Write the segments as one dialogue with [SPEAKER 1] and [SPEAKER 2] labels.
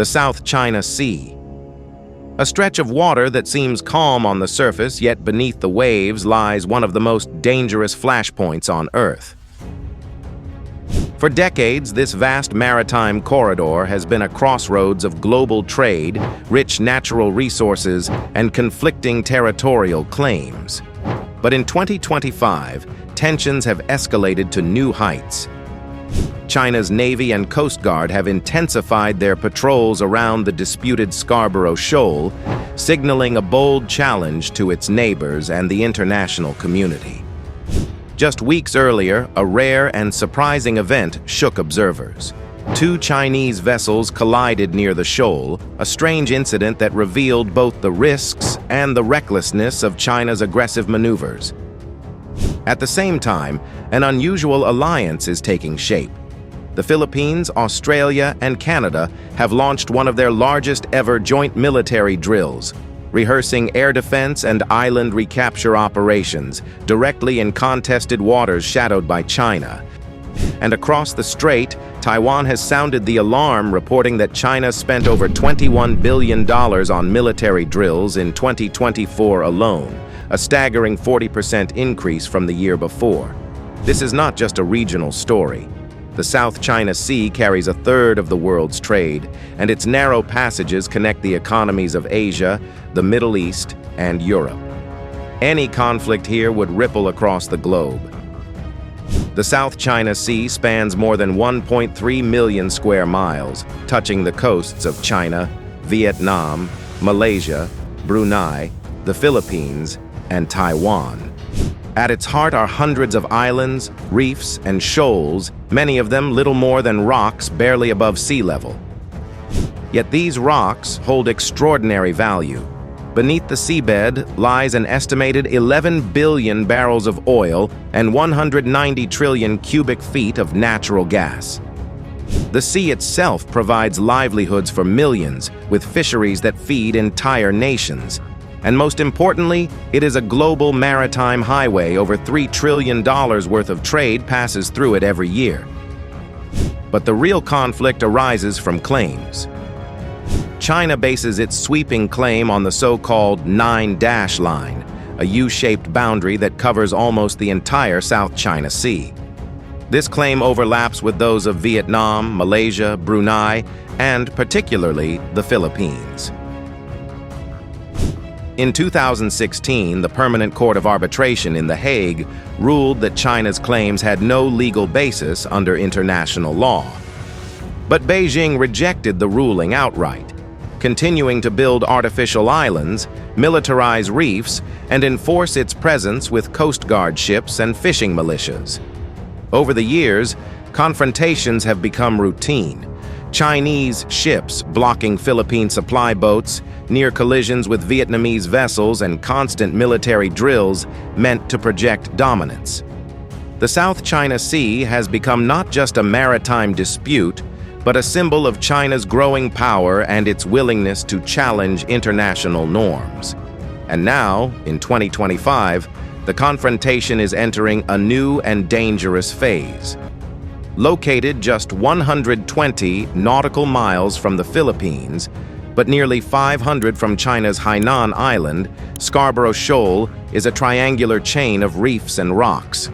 [SPEAKER 1] the South China Sea. A stretch of water that seems calm on the surface, yet beneath the waves lies one of the most dangerous flashpoints on Earth. For decades, this vast maritime corridor has been a crossroads of global trade, rich natural resources, and conflicting territorial claims. But in 2025, tensions have escalated to new heights. China's Navy and Coast Guard have intensified their patrols around the disputed Scarboro Shoal, signaling a bold challenge to its neighbors and the international community. Just weeks earlier, a rare and surprising event shook observers. Two Chinese vessels collided near the shoal, a strange incident that revealed both the risks and the recklessness of China's aggressive maneuvers. At the same time, an unusual alliance is taking shape. The Philippines, Australia, and Canada have launched one of their largest ever joint military drills, rehearsing air defense and island recapture operations directly in contested waters shadowed by China. And across the strait, Taiwan has sounded the alarm, reporting that China spent over $21 billion on military drills in 2024 alone, a staggering 40% increase from the year before. This is not just a regional story. The South China Sea carries a third of the world's trade, and its narrow passages connect the economies of Asia, the Middle East, and Europe. Any conflict here would ripple across the globe. The South China Sea spans more than 1.3 million square miles, touching the coasts of China, Vietnam, Malaysia, Brunei, the Philippines, and Taiwan. At its heart are hundreds of islands, reefs, and shoals, many of them little more than rocks barely above sea level. Yet these rocks hold extraordinary value. Beneath the seabed lies an estimated 11 billion barrels of oil and 190 trillion cubic feet of natural gas. The sea itself provides livelihoods for millions, with fisheries that feed entire nations. And most importantly, it is a global maritime highway. Over $3 trillion worth of trade passes through it every year. But the real conflict arises from claims. China bases its sweeping claim on the so-called 9-dash line, a U-shaped boundary that covers almost the entire South China Sea. This claim overlaps with those of Vietnam, Malaysia, Brunei, and particularly the Philippines. In 2016, the Permanent Court of Arbitration in The Hague ruled that China's claims had no legal basis under international law. But Beijing rejected the ruling outright, continuing to build artificial islands, militarize reefs, and enforce its presence with Coast Guard ships and fishing militias. Over the years, confrontations have become routine. Chinese ships blocking Philippine supply boats, near collisions with Vietnamese vessels, and constant military drills meant to project dominance. The South China Sea has become not just a maritime dispute, but a symbol of China's growing power and its willingness to challenge international norms. And now, in 2025, the confrontation is entering a new and dangerous phase. Located just 120 nautical miles from the Philippines, but nearly 500 from China's Hainan Island, Scarboro Shoal is a triangular chain of reefs and rocks.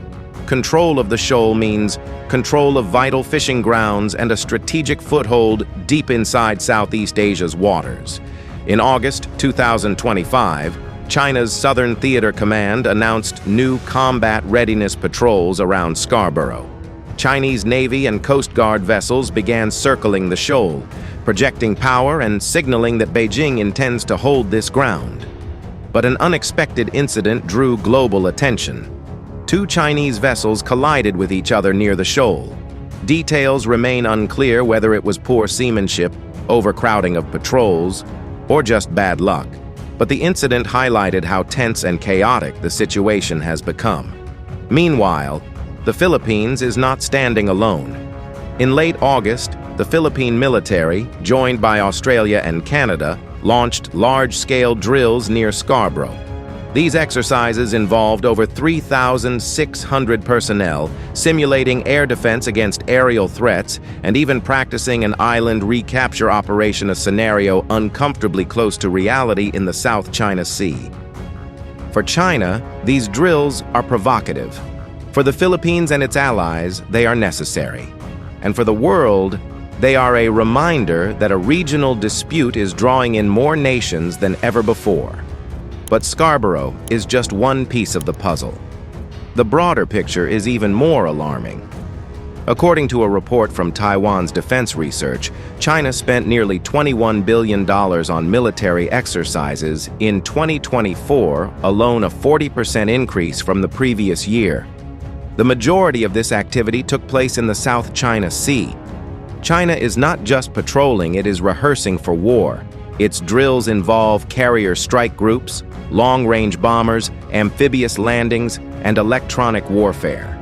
[SPEAKER 1] Control of the shoal means control of vital fishing grounds and a strategic foothold deep inside Southeast Asia's waters. In August 2025, China's Southern Theater Command announced new combat readiness patrols around Scarborough. Chinese Navy and Coast Guard vessels began circling the shoal, projecting power and signaling that Beijing intends to hold this ground. But an unexpected incident drew global attention. Two Chinese vessels collided with each other near the shoal. Details remain unclear whether it was poor seamanship, overcrowding of patrols, or just bad luck. But the incident highlighted how tense and chaotic the situation has become. Meanwhile, the Philippines is not standing alone. In late August, the Philippine military, joined by Australia and Canada, launched large-scale drills near Scarborough. These exercises involved over 3,600 personnel, simulating air defense against aerial threats, and even practicing an island recapture operation, a scenario uncomfortably close to reality in the South China Sea. For China, these drills are provocative. For the Philippines and its allies, they are necessary. And for the world, they are a reminder that a regional dispute is drawing in more nations than ever before. But Scarboro is just one piece of the puzzle. The broader picture is even more alarming. According to a report from Taiwan's defense research, China spent nearly $21 billion on military exercises in 2024, alone, a 40% increase from the previous year. The majority of this activity took place in the South China Sea. China is not just patrolling, it is rehearsing for war. Its drills involve carrier strike groups, long-range bombers, amphibious landings, and electronic warfare.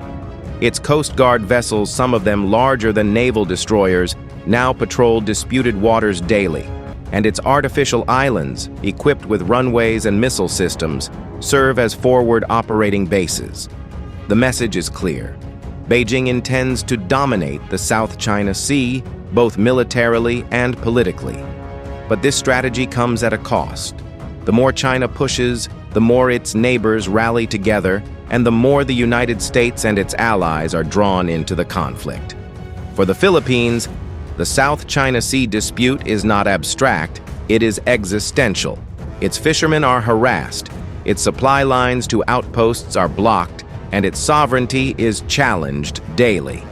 [SPEAKER 1] Its Coast Guard vessels, some of them larger than naval destroyers, now patrol disputed waters daily, and its artificial islands, equipped with runways and missile systems, serve as forward operating bases. The message is clear. Beijing intends to dominate the South China Sea, both militarily and politically. But this strategy comes at a cost. The more China pushes, the more its neighbors rally together, and the more the United States and its allies are drawn into the conflict. For the Philippines, the South China Sea dispute is not abstract, it is existential. Its fishermen are harassed, its supply lines to outposts are blocked, and its sovereignty is challenged daily.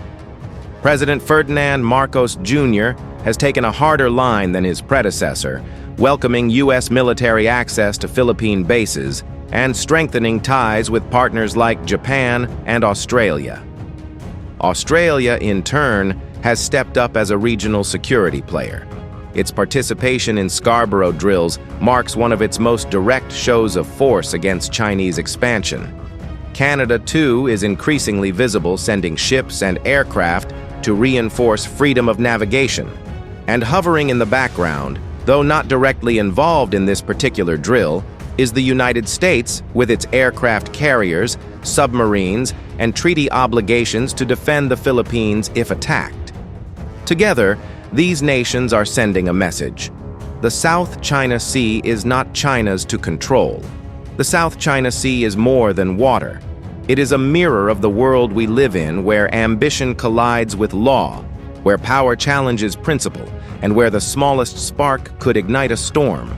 [SPEAKER 1] President Ferdinand Marcos Jr. has taken a harder line than his predecessor, welcoming U.S. military access to Philippine bases and strengthening ties with partners like Japan and Australia. Australia, in turn, has stepped up as a regional security player. Its participation in Scarboro drills marks one of its most direct shows of force against Chinese expansion. Canada, too, is increasingly visible, sending ships and aircraft to reinforce freedom of navigation. And hovering in the background, though not directly involved in this particular drill, is the United States with its aircraft carriers, submarines, and treaty obligations to defend the Philippines if attacked. Together, these nations are sending a message. The South China Sea is not China's to control. The South China Sea is more than water. It is a mirror of the world we live in, where ambition collides with law, where power challenges principle, and where the smallest spark could ignite a storm.